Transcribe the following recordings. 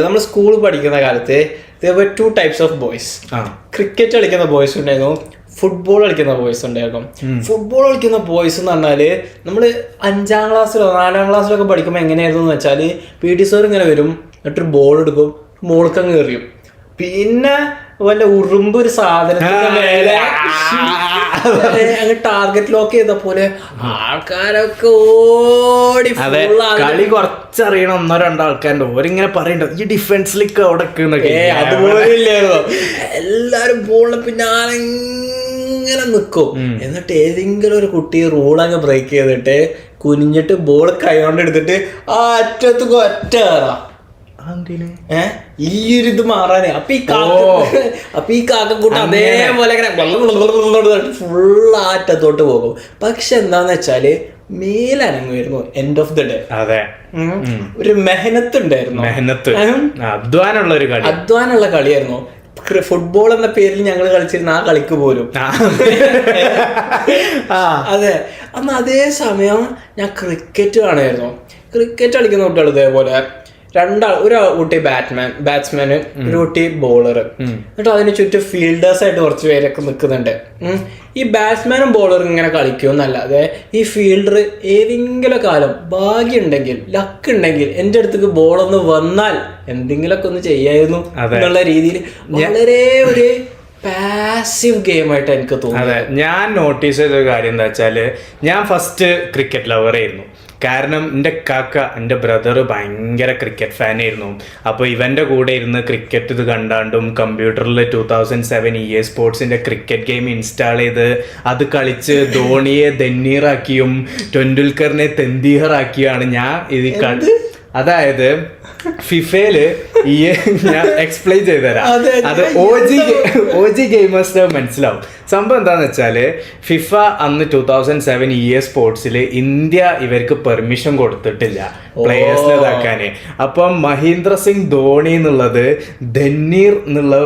നമ്മൾ സ്കൂൾ പഠിക്കുന്ന കാലത്ത് two types of boys. Cricket കളിക്കുന്ന ബോയ്സ് ഉണ്ടായിരുന്നു, ഫുട്ബോൾ കളിക്കുന്ന ബോയ്സ് ഉണ്ടായിരുന്നു. ഫുട്ബോൾ കളിക്കുന്ന ബോയ്സ് എന്ന് പറഞ്ഞാല് നമ്മള് 5ാം ക്ലാസ്സിലോ 4ാം ക്ലാസ്സിലോ ഒക്കെ പഠിക്കുമ്പോൾ എങ്ങനെയായിരുന്നു എന്ന് വെച്ചാല് PT സാർ ഇങ്ങനെ വരും, എന്നിട്ടൊരു ബോൾ എടുക്കും, മോൾക്കങ്ങ് എറിയും. പിന്നെ വല്ല ഉറുമ്പ് ഒരു സാധനത്തിന്റെ മേലെ അങ്ങ് ടാർഗറ്റ് ലോക്ക് ചെയ്ത പോലെ ആൾക്കാരൊക്കെ ഓടി. കളി കുറച്ചറിയണം 1-2 ആൾക്കാരുണ്ട്, ഓരിങ്ങനെ പറയണ്ട ഈ ഡിഫൻസിലേക്ക് അവിടെ അതുപോലെ ഇല്ലായിരുന്നോ. എല്ലാരും ബോളിന് പിന്നാലെ ഇങ്ങനെ നിക്കും. എന്നിട്ട് ഏതെങ്കിലും ഒരു കുട്ടി റൂളങ്ങ് ബ്രേക്ക് ചെയ്തിട്ട് കുനിഞ്ഞിട്ട് ബോൾ കൈകൊണ്ട് എടുത്തിട്ട് ആ അറ്റത്ത് ഒറ്റ കയറാം. ഈ ഒരു ഇത് മാറാനേ. അപ്പൊ ഈ കാക്കക്കൂട്ടം അതേപോലെ ഫുൾ ആറ്റത്തോട്ട് പോകും. പക്ഷെ എന്താന്ന് വെച്ചാല് മേലനങ്ങുമായിരുന്നു എൻഡ് ഓഫ് ദ ഡേ. അതെ, ഒരു മെഹനത്ത് ഉണ്ടായിരുന്നു, അധ്വാനുള്ള കളിയായിരുന്നു. ഫുട്ബോൾ എന്ന പേരിൽ ഞങ്ങൾ കളിച്ചിരുന്ന ആ കളിക്ക് പോലും. അതെ, അന്ന് അതേ സമയം ഞാൻ ക്രിക്കറ്റ് കാണുമായിരുന്നു. ക്രിക്കറ്റ് കളിക്കുന്ന കുട്ടികൾ ഇതേപോലെ ഒരു കുട്ടി ബാറ്റ്സ്മാന്, ഒരു കുട്ടി ബോളർ, എന്നിട്ട് അതിന് ചുറ്റും ഫീൽഡേഴ്സ് ആയിട്ട് കുറച്ച് പേരൊക്കെ നിൽക്കുന്നുണ്ട്. ഈ ബാറ്റ്സ്മാനും ബോളറും ഇങ്ങനെ കളിക്കുമെന്നല്ലാതെ ഈ ഫീൽഡർ ഏതെങ്കിലും കാലം ഭാഗ്യം ഉണ്ടെങ്കിൽ, ലക്ക് ഉണ്ടെങ്കിൽ എൻ്റെ അടുത്തേക്ക് ബോളൊന്ന് വന്നാൽ എന്തെങ്കിലുമൊക്കെ ഒന്ന് ചെയ്യായിരുന്നു എന്നുള്ള രീതിയിൽ വളരെ ഒരു പാസീവ് ഗെയിം ആയിട്ട് എനിക്ക് തോന്നുന്നു. അതെ, ഞാൻ നോട്ടീസ് ചെയ്ത കാര്യം എന്താ വെച്ചാല്, ഞാൻ ഫസ്റ്റ് ക്രിക്കറ്റ് ലവർ ആയിരുന്നു. കാരണം എൻ്റെ എൻ്റെ ബ്രദർ ഭയങ്കര ക്രിക്കറ്റ് ഫാനായിരുന്നു. അപ്പോൾ ഇവൻ്റെ കൂടെ ഇരുന്ന് ക്രിക്കറ്റ് ഇത് കണ്ടാണ്ടും കമ്പ്യൂട്ടറിൽ 2007 EA സ്പോർട്സിൻ്റെ ക്രിക്കറ്റ് ഗെയിം ഇൻസ്റ്റാൾ ചെയ്ത് അത് കളിച്ച് ധോണിയെ ദന്നീറാക്കിയും ടെണ്ടുൽക്കറിനെ തെന്തീഹറാക്കിയാണ് ഞാൻ ഇത് അതായത് ഫിഫയില് ഞാൻ എക്സ്പ്ലെയിൻ ചെയ്തുതരാം. അത് OG ഗെയിമേഴ്സിന് മനസ്സിലാവും. സംഭവം എന്താന്ന് വെച്ചാല്, ഫിഫ അന്ന് 2007 EA സ്പോർട്സിൽ ഇന്ത്യ ഇവർക്ക് പെർമിഷൻ കൊടുത്തിട്ടില്ല പ്ലേയേഴ്സിനെ ഇതാക്കാന്. അപ്പം മഹേന്ദ്ര സിംഗ് ധോണി എന്നുള്ളത് ധന്നീർ എന്നുള്ള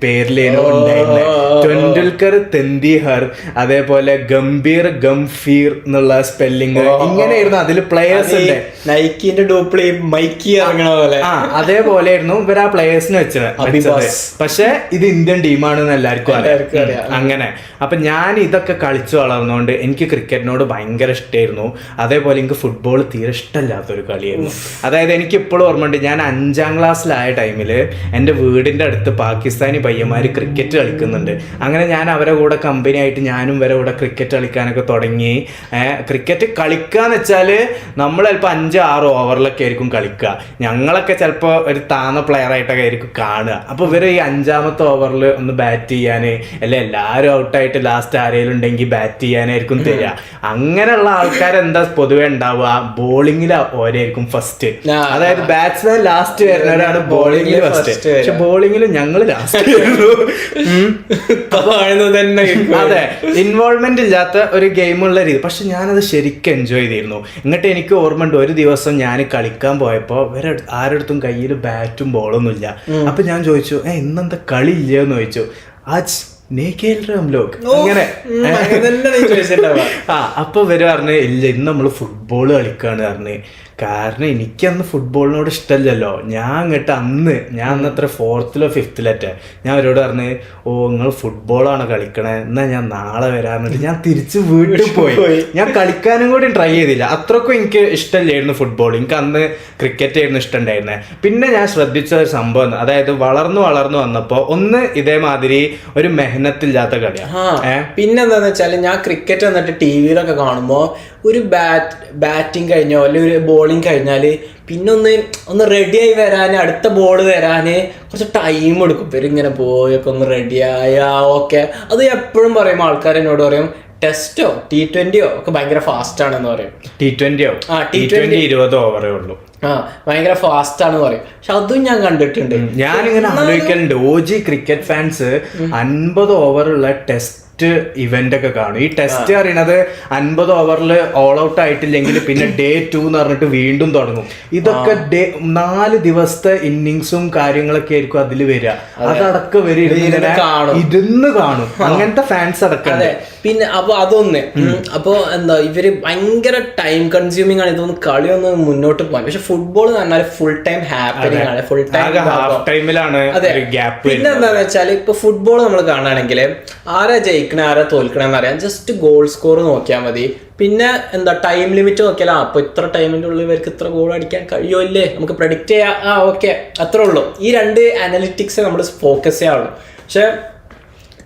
പേരിലേനു ഉണ്ടായിരുന്നത്. ടെണ്ടുൽക്കർ തെന്തീഹർ, അതേപോലെ ഗംഭീർ ഗംഫീർ എന്നുള്ള സ്പെല്ലിങ്, ഇങ്ങനെയായിരുന്നു അതിൽ പ്ലേയേഴ്സ് ഉണ്ട്. നൈക്കിന്റെ ഡൂപ്ലി മൈക്കി ഇറങ്ങണ പോലെ അതേപോലെ ആയിരുന്നു ഇവർ ആ പ്ലേയേഴ്സിന് വെച്ചത്. പക്ഷെ ഇത് ഇന്ത്യൻ ടീമാണെന്ന് എല്ലാവർക്കും അറിയാം. അങ്ങനെ അപ്പൊ ഞാൻ ഇതൊക്കെ കളിച്ചു വളർന്നുകൊണ്ട് എനിക്ക് ക്രിക്കറ്റിനോട് ഭയങ്കര ഇഷ്ടമായിരുന്നു. അതേപോലെ എനിക്ക് ഫുട്ബോൾ തീരെ ഇഷ്ടമല്ലാത്തൊരു കളിയായിരുന്നു. അതായത് എനിക്ക് ഇപ്പോഴും ഓർമ്മയുണ്ട്, ഞാൻ 5ാം ക്ലാസ്സിലായ ടൈമില് എൻ്റെ വീടിൻ്റെ അടുത്ത് പാകിസ്ഥാനി പയ്യന്മാർ ക്രിക്കറ്റ് കളിക്കുന്നുണ്ട്. അങ്ങനെ ഞാൻ അവരെ കൂടെ കമ്പനി ആയിട്ട് ഞാനും ഇവരെ കൂടെ ക്രിക്കറ്റ് കളിക്കാനൊക്കെ തുടങ്ങി. ക്രിക്കറ്റ് കളിക്കാന്ന് വെച്ചാല് നമ്മൾ ചിലപ്പോൾ 5-6 ഓവറിലൊക്കെ ആയിരിക്കും കളിക്കുക. ഞങ്ങളൊക്കെ ചിലപ്പോൾ ഒരു താന്ന പ്ലെയർ ആയിട്ടൊക്കെ ആയിരിക്കും കാണുക. അപ്പോൾ ഇവർ ഈ 5ാമത്തെ ഓവറിൽ ഒന്ന് ബാറ്റ് ചെയ്യാൻ, അല്ലെ എല്ലാവരും ഔട്ടായിട്ട് ലാസ്റ്റ് ആരെങ്കിലും ഉണ്ടെങ്കിൽ ബാറ്റ് ചെയ്യാനായിരിക്കും തരിക. അങ്ങനെയുള്ള ആൾക്കാരെന്താ പൊതുവെ ഉണ്ടാവുക, ബോളിങ്ങിൽ ഓരായിരിക്കും ഫസ്റ്റ്. അതായത് ബാറ്റ്സ്മാൻ ലാസ്റ്റ് വരുന്നവരാണ് ബോളിങ്ങിൽ ഫസ്റ്റ്. പക്ഷെ ബോളിങ്ങിൽ ഞങ്ങൾ ലാസ്റ്റ്. അതെ, ഇൻവോൾവ്മെന്റ് ഇല്ലാത്ത ഒരു ഗെയിമുള്ള രീതി. പക്ഷെ ഞാനത് ശരിക്കും എൻജോയ് ചെയ്തിരുന്നു. എന്നിട്ട് എനിക്ക് ഓർമ്മയുണ്ട്, ഒരു ദിവസം ഞാൻ കളിക്കാൻ പോയപ്പോ ഇവരെ ആരുടെ കയ്യിൽ ബാറ്റും ബോളൊന്നും ഇല്ല. അപ്പൊ ഞാൻ ചോദിച്ചു, ഇന്നെന്താ കളി ഇല്ലെന്ന് ചോദിച്ചു. അങ്ങനെ അപ്പൊ ഇവര് പറഞ്ഞ് ഇല്ല, ഇന്ന് നമ്മള് ഫുട്ബോൾ കളിക്കാണ് പറഞ്ഞ്. കാരണം എനിക്കന്ന് ഫുട്ബോളിനോട് ഇഷ്ടമല്ലല്ലോ. ഞാൻ അന്നത്ര 4th-ലോ 5th-ലോ ഞാൻ അവരോട് പറഞ്ഞ്, നിങ്ങൾ ഫുട്ബോളാണോ കളിക്കണേ, എന്നാ ഞാൻ നാളെ വരാറുണ്ട്. ഞാൻ തിരിച്ച് വീട്ടിൽ പോയി. ഞാൻ കളിക്കാനും കൂടി ട്രൈ ചെയ്തില്ല. അത്രക്കും എനിക്ക് ഇഷ്ടമല്ലായിരുന്നു ഫുട്ബോൾ. എനിക്ക് അന്ന് ക്രിക്കറ്റ് ആയിരുന്നു ഇഷ്ടമുണ്ടായിരുന്നത്. പിന്നെ ഞാൻ ശ്രദ്ധിച്ച ഒരു സംഭവം, അതായത് വളർന്നു വന്നപ്പോ ഒന്ന് ഇതേമാതിരി ഒരു മെഹനത്തില്ലാത്ത കളിയാണ്. പിന്നെന്താന്ന് വെച്ചാല്, ഞാൻ ക്രിക്കറ്റ് വന്നിട്ട് TV-ലൊക്കെ കാണുമ്പോ ഒരു ബാറ്റിംഗ് കഴിഞ്ഞോ അല്ലെങ്കിൽ ഒരു ബോളിങ് കഴിഞ്ഞാൽ പിന്നെ ഒന്ന് റെഡിയായി വരാൻ, അടുത്ത ബോൾ വരാൻ കുറച്ച് ടൈം എടുക്കും. ഇവരിങ്ങനെ പോയൊക്കെ ഒന്ന് റെഡിയായാ ഓക്കെ. അത് എപ്പോഴും പറയും ആൾക്കാർ എന്നോട് പറയും, ടെസ്റ്റോ T20 ഒക്കെ ഭയങ്കര ഫാസ്റ്റ് ആണെന്ന് പറയും. T20 20 ഓവറേ ഉള്ളൂ. ഭയങ്കര ഫാസ്റ്റ് ആണെന്ന് പറയും. പക്ഷെ അതും ഞാൻ കണ്ടിട്ടുണ്ട്. ഞാനിങ്ങനെ ആലോചിക്കലുണ്ട്, OG ക്രിക്കറ്റ് ഫാൻസ് 50 ഓവറുള്ള ടെസ്റ്റ് ഇവന്റ് ഒക്കെ കാണും. ഈ ടെസ്റ്റ് അറിയണത് 50 ഓവറിൽ ഓൾ ഔട്ട് ആയിട്ടില്ലെങ്കിൽ പിന്നെ ഡേ 2 എന്ന് പറഞ്ഞിട്ട് വീണ്ടും തുടങ്ങും. ഇതൊക്കെ 4 ദിവസത്തെ ഇന്നിങ്സും കാര്യങ്ങളൊക്കെ ആയിരിക്കും അതിൽ വരിക. അതടക്കം ഇരുന്ന് കാണും. അങ്ങനത്തെ ഫാൻസ് അടക്കം. പിന്നെ അപ്പൊ അതൊന്ന് അപ്പൊ എന്താ ഇവര് ഭയങ്കര ടൈം കൺസ്യൂമിംഗ് ആണ്. ഇതൊന്നും കളിയൊന്ന് മുന്നോട്ട് പോകാൻ. പക്ഷെ ഫുട്ബോൾ എന്ന് പറഞ്ഞാൽ ഫുൾ ടൈം ഹാപ്പനിങ് ആണ്. ഫുൾ ടൈമിലാണ്. പിന്നെ എന്താന്ന് വെച്ചാൽ ഇപ്പൊ ഫുട്ബോൾ നമ്മൾ കാണുകയാണെങ്കിൽ ആരാ ജയിക്കണേ ആരാ തോൽക്കണെന്ന് അറിയാം. ജസ്റ്റ് ഗോൾ സ്കോർ നോക്കിയാൽ മതി. പിന്നെ എന്താ ടൈം ലിമിറ്റ് നോക്കിയാൽ അപ്പൊ ഇത്ര ടൈമിന്റെ ഉള്ളിൽ ഇവർക്ക് ഇത്ര ഗോൾ അടിക്കാൻ കഴിയുമല്ലേ നമുക്ക് പ്രഡിക്റ്റ് ചെയ്യാം. ഓക്കെ അത്രേ ഉള്ളൂ. ഈ 2 അനലിറ്റിക്സ് നമ്മൾ ഫോക്കസ് ചെയ്യാറുള്ളൂ. പക്ഷെ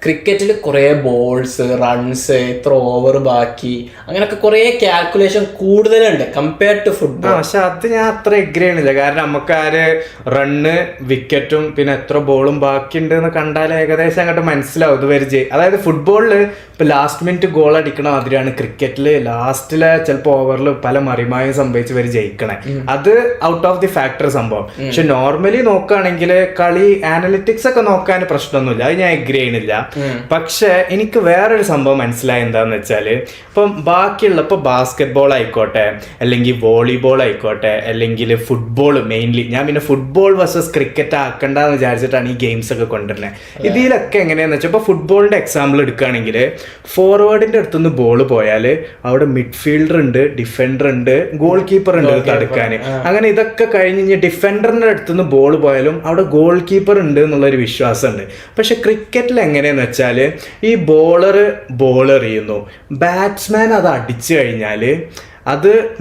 ക്രിക്കറ്റിൽ കുറേ ബോൾസ്, റൺസ്, ഇത്ര ഓവർ ബാക്കി, അങ്ങനെയൊക്കെ കുറേ കാൽക്കുലേഷൻ കൂടുതലുണ്ട് കമ്പയർ ടു ഫുട്ബോൾ. പക്ഷെ അത് ഞാൻ അത്ര എഗ്രി ചെയ്യണില്ല. കാരണം നമുക്ക് റണ്ണ്, വിക്കറ്റും പിന്നെ എത്ര ബോളും ബാക്കിയുണ്ട് എന്ന് കണ്ടാൽ ഏകദേശം അങ്ങോട്ട് മനസ്സിലാവും ഇത് വരെ. അതായത് ഫുട്ബോളിൽ ഇപ്പൊ ലാസ്റ്റ് മിനിറ്റ് ഗോൾ അടിക്കണ മാതിരിയാണ് ക്രിക്കറ്റിൽ ലാസ്റ്റിലെ ചിലപ്പോൾ ഓവറിൽ പല മറിമായും സംഭവിച്ച് വരെ ജയിക്കണേ. അത് ഔട്ട് ഓഫ് ദി ഫാക്ടർ സംഭവം. പക്ഷെ നോർമലി നോക്കുകയാണെങ്കിൽ കളി ആനലിറ്റിക്സ് ഒക്കെ നോക്കാൻ പ്രശ്നമൊന്നുമില്ല. അത് ഞാൻ എഗ്രി ചെയ്യണില്ല. പക്ഷെ എനിക്ക് വേറൊരു സംഭവം മനസ്സിലായ എന്താന്ന് വെച്ചാല് ഇപ്പം ബാക്കിയുള്ള ഇപ്പൊ ബാസ്കറ്റ് ബോൾ ആയിക്കോട്ടെ, അല്ലെങ്കിൽ വോളിബോൾ ആയിക്കോട്ടെ, അല്ലെങ്കിൽ ഫുട്ബോൾ മെയിൻലി, ഞാൻ പിന്നെ ഫുട്ബോൾ വേഴ്സസ് ക്രിക്കറ്റ് ആക്കണ്ടെന്ന് വിചാരിച്ചിട്ടാണ് ഈ ഗെയിംസ് ഒക്കെ കൊണ്ടുവരുന്നത്. ഇതിലൊക്കെ എങ്ങനെയാന്ന് വെച്ചാൽ ഇപ്പൊ ഫുട്ബോളിന്റെ എക്സാമ്പിൾ എടുക്കുകയാണെങ്കിൽ ഫോർവേഡിന്റെ അടുത്തുനിന്ന് ബോൾ പോയാൽ അവിടെ മിഡ്ഫീൽഡർ ഉണ്ട്, ഡിഫൻഡർ ഉണ്ട്, ഗോൾ കീപ്പർ ഉണ്ട് തടുക്കാൻ. അങ്ങനെ ഇതൊക്കെ കഴിഞ്ഞ് ഡിഫൻഡറിന്റെ അടുത്തുനിന്ന് ബോൾ പോയാലും അവിടെ ഗോൾ കീപ്പർ ഉണ്ട് എന്നുള്ളൊരു വിശ്വാസമുണ്ട്. പക്ഷെ ക്രിക്കറ്റിൽ എങ്ങനെയാന്ന് വെച്ചാൽ ഈ ബോളർ എറിയുന്നു, ബാറ്റ്സ്മാൻ അത് അടിച്ചു കഴിഞ്ഞാല്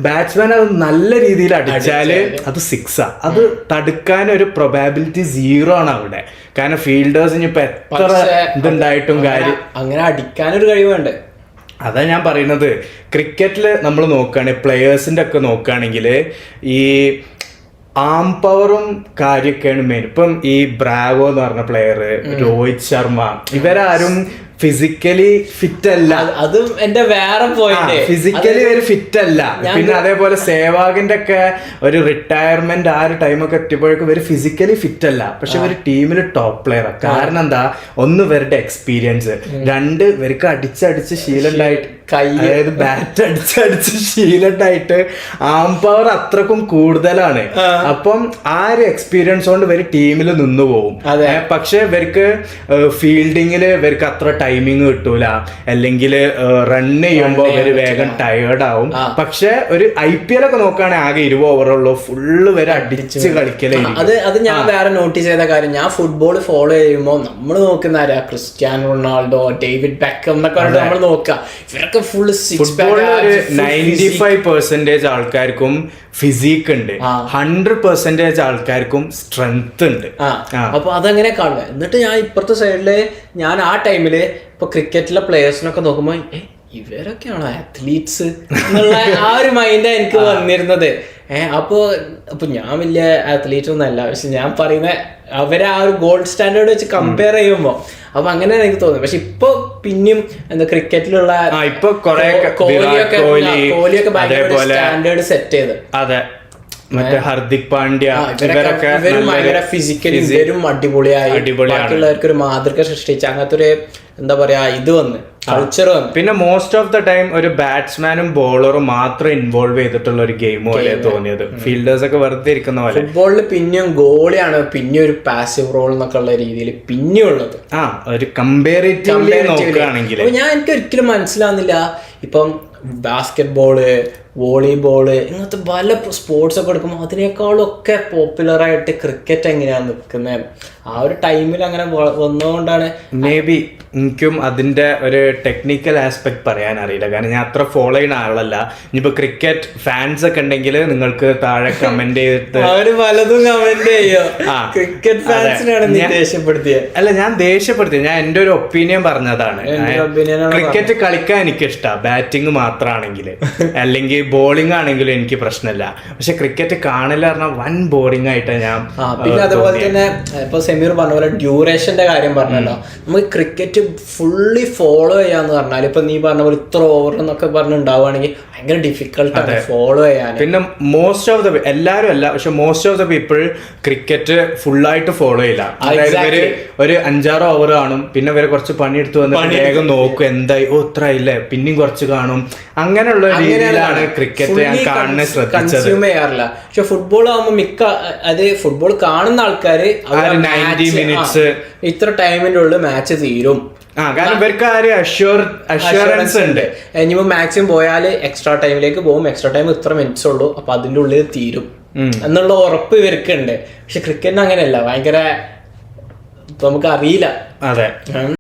ബാറ്റ്സ്മാൻ അത് നല്ല രീതിയിൽ അടിച്ചാല് അത് 6ആ. അത് തടുക്കാൻ ഒരു പ്രൊബാബിലിറ്റി 0 ആണ് അവിടെ. കാരണം ഫീൽഡേഴ്സിന് ഇപ്പൊ എത്ര ഇതുണ്ടായിട്ടും കാര്യം അങ്ങനെ അടിക്കാനൊരു കഴിവുണ്ട്. അതാ ഞാൻ പറയുന്നത്. ക്രിക്കറ്റിൽ നമ്മൾ നോക്കുകയാണെങ്കിൽ പ്ലെയേഴ്സിന്റെ ഒക്കെ നോക്കുകയാണെങ്കിൽ ഈ ആം പവറും കാര്യമൊക്കെയാണ് മെയിൻ. ഇപ്പം ഈ ബ്രാവോ എന്ന് പറഞ്ഞ പ്ലെയർ, രോഹിത് ശർമ്മ, ഇവരാരും ഫിസിക്കലി ഫിറ്റ് അല്ല. അതും എന്റെ വേറെ പോയിന്റ്. ഫിസിക്കലി ഒരു ഫിറ്റ് അല്ല. പിന്നെ അതേപോലെ സേവാഗിന്റെ ഒക്കെ ഒരു റിട്ടയർമെന്റ് ആ ഒരു ടൈമൊക്കെ എത്തിയപ്പോഴേക്കും ഇവര് ഫിസിക്കലി ഫിറ്റ് അല്ല. പക്ഷെ ഇവര് ടീമിൽ ടോപ്പ് പ്ലെയർ. കാരണം എന്താ, ഒന്ന് ഇവരുടെ എക്സ്പീരിയൻസ്, 2 ഇവർക്ക് അടിച്ചടിച്ച് ശീലമുണ്ടായിട്ട്, അതായത് ബാറ്റ് അടിച്ചടിച്ച് ശീലമുണ്ടായിട്ട് ആം പവർ അത്രക്കും കൂടുതലാണ്. അപ്പം ആ ഒരു എക്സ്പീരിയൻസ് കൊണ്ട് ഇവര് ടീമിൽ നിന്നു പോകും. പക്ഷെ ഇവർക്ക് ഫീൽഡിങ്ങില് ഇവർക്ക് അത്ര ടൈമിങ് കിട്ടൂല, അല്ലെങ്കിൽ റൺ ചെയ്യുമ്പോൾ ഇവര് വേഗം ടയേർഡ് ആവും. പക്ഷെ ഒരു IPL ഒക്കെ നോക്കുകയാണെങ്കിൽ ആകെ 20 ഓവറുള്ളൂ, ഫുള്ള് വരെ അടിച്ച് കളിക്കലേ. അത് ഞാൻ വേറെ നോട്ടീസ് ചെയ്ത കാര്യം, ഞാൻ ഫുട്ബോൾ ഫോളോ ചെയ്യുമ്പോൾ നമ്മൾ നോക്കുന്ന ആരാ, ക്രിസ്ത്യാനോ റൊണാൾഡോ, ഡേവിഡ് ബെക്കം എന്നൊക്കെ നമ്മൾ നോക്കുക. ഇവരൊക്കെ ഫുള്ള് 95% ആൾക്കാർക്കും ഫിസിക് ഉണ്ട്, 100% ആൾക്കാർക്കും സ്ട്രെങ്ത് ഉണ്ട്. അപ്പൊ അതങ്ങനെ കാണുക. എന്നിട്ട് ഞാൻ ഇപ്പുറത്തെ സൈഡില് ഞാൻ ആ ടൈമില് ഇപ്പൊ ക്രിക്കറ്റിലെ പ്ലേയേഴ്സിനൊക്കെ നോക്കുമ്പോ ഇവരൊക്കെയാണോ അത്ലീറ്റ്സ് എന്നുള്ള ആ ഒരു മൈൻഡാണ് എനിക്ക് വന്നിരുന്നത്. അപ്പൊ ഞാൻ വലിയ അത്ലീറ്റ് ഒന്നും അല്ല. പക്ഷെ ഞാൻ പറയുന്ന അവരെ ആ ഒരു ഗോൾഡ് സ്റ്റാൻഡേർഡ് വെച്ച് കമ്പയർ ചെയ്യുമ്പോ അപ്പൊ അങ്ങനെയാണ് എനിക്ക് തോന്നുന്നത്. പക്ഷെ ഇപ്പൊ പിന്നെയും എന്താ ക്രിക്കറ്റിലുള്ള കോഹ്ലിയൊക്കെ ഭയങ്കര സ്റ്റാൻഡേർഡ് സെറ്റ് ചെയ്ത്. അതെ, മറ്റേ ഹർദിക് പാണ്ഡ്യ, ഇവരും ഭയങ്കര ഫിസിക്കലി ഇവരും അടിപൊളിയായി ബാക്കിയുള്ളവർക്ക് ഒരു മാതൃക സൃഷ്ടിച്ച അങ്ങനത്തെ ഒരു എന്താ പറയാ ഇത് വന്ന് കൾച്ചർ വന്നു. പിന്നെ മോസ്റ്റ് ഓഫ് ദ ടൈം ഒരു ബാറ്റ്സ്മാനും ബോളറും മാത്രം ഇൻവോൾവ് ചെയ്തിട്ടുള്ള ഒരു ഗെയിം പോലെ തോന്നിയത്. ഫീൽഡേഴ്സ് ഒക്കെ വെറുതെ ഇരിക്കുന്ന പോലെ. ഫുട്ബോളിൽ പിന്നെയും ഗോളിയാണ് പിന്നെ ഒരു പാസീവ് റോൾ എന്നൊക്കെ ഉള്ള രീതിയിൽ പിന്നെയും ഉള്ളത്. ഒരു കമ്പാരിറ്റീവ്ലി നോക്കുകയാണെങ്കിൽ എനിക്ക് ഒരിക്കലും മനസ്സിലാവുന്നില്ല. ഇപ്പം ബാസ്കറ്റ് ബോള്, വോളിബോള് ഇങ്ങനത്തെ പല സ്പോർട്സ് ഒക്കെ എടുക്കുമ്പോൾ അതിനേക്കാളും ഒക്കെ പോപ്പുലറായിട്ട് ക്രിക്കറ്റ് എങ്ങനെയാണ് നിൽക്കുന്നത്. ആ ഒരു ടൈമിൽ അങ്ങനെ വന്നതുകൊണ്ടാണ് മേ ബി എനിക്കും അതിന്റെ ഒരു ടെക്നിക്കൽ ആസ്പെക്ട് പറയാൻ അറിയില്ല. കാരണം ഞാൻ അത്ര ഫോളോ ചെയ്യുന്ന ആളല്ല. ഇനിയിപ്പോ ക്രിക്കറ്റ് ഫാൻസ് ഒക്കെ ഉണ്ടെങ്കിൽ നിങ്ങൾക്ക് താഴെ കമന്റ് ചെയ്തിട്ട് അവര് പലതും കമന്റ് ചെയ്യോ. ക്രിക്കറ്റ് ഫാൻസിനാണ് നീ ദേഷ്യപ്പെടുത്തിയത്? അല്ല, ഞാൻ ദേഷ്യപ്പെടുത്തിയത്, ഞാൻ എന്റെ ഒരു ഒപ്പീനിയൻ പറഞ്ഞതാണ്. ക്രിക്കറ്റ് കളിക്കാൻ എനിക്ക് ഇഷ്ടമാണ്, ബാറ്റിംഗ് മാത്രമാണെങ്കിൽ. അല്ലെങ്കിൽ ബോളിംഗ് ആണെങ്കിലും എനിക്ക് പ്രശ്നമില്ല. പക്ഷെ ക്രിക്കറ്റ് കാണില്ല പറഞ്ഞാൽ വൻ ബോറിംഗ് ആയിട്ടാണ് ഞാൻ. പിന്നെ അതുപോലെ തന്നെ ഇപ്പൊ സമീർ പറഞ്ഞ പോലെ ഡ്യൂറേഷന്റെ കാര്യം പറഞ്ഞല്ലോ. നമുക്ക് ക്രിക്കറ്റ് ഫുള്ളി ഫോളോ ചെയ്യാന്ന് പറഞ്ഞാൽ ഇപ്പൊ നീ പറഞ്ഞ പോലെ ഇത്ര ഓവർ എന്നൊക്കെ പറഞ്ഞുണ്ടാവുകയാണെങ്കിൽ ഭയങ്കര ഡിഫിക്കൽട്ടാണ് ഫോളോ ചെയ്യാൻ. പിന്നെ മോസ്റ്റ് ഓഫ് ദ എല്ലാവരും അല്ല, പക്ഷെ most of the people cricket ഫുള്ളായിട്ട് ഫോളോ ചെയ്യില്ല. അതായത് ഇവര് ഒരു 5-6 ഓവർ കാണും, പിന്നെ ഇവരെ കുറച്ച് പണിയെടുത്ത് വന്നിട്ട് വേഗം നോക്കും എന്തായി, ഓ ഇത്ര ഇല്ലേ, പിന്നെയും കുറച്ച് കാണും. അങ്ങനെയുള്ള രീതിയിലാണ് ക്രിക്കറ്റ് ഞാൻ കാണുന്നത്, കൺസ്യൂം ചെയ്യാറില്ല. പക്ഷെ ഫുട്ബോൾ ആകുമ്പോൾ അത് ഫുട്ബോൾ കാണുന്ന ആൾക്കാര് 90 മിനിറ്റ്സ് ഇത്ര ടൈമിന്റെ ഉള്ളിൽ മാച്ച് തീരും. കാരണം ഇവർക്ക് അഷ്യൂറൻസ് ഉണ്ട്. ഇനിയിപ്പോ മാക്സിമം പോയാല് എക്സ്ട്രാ ടൈമിലേക്ക് പോകും, എക്സ്ട്രാ ടൈം ഇത്ര മിനിറ്റ്സ് ഉള്ളൂ, അപ്പൊ അതിന്റെ ഉള്ളിൽ തീരും എന്നുള്ള ഉറപ്പ് ഇവർക്ക് ഉണ്ട്. പക്ഷെ ക്രിക്കറ്റിന് അങ്ങനെയല്ല, ഭയങ്കര നമുക്ക് അറിയില്ല. അതെ.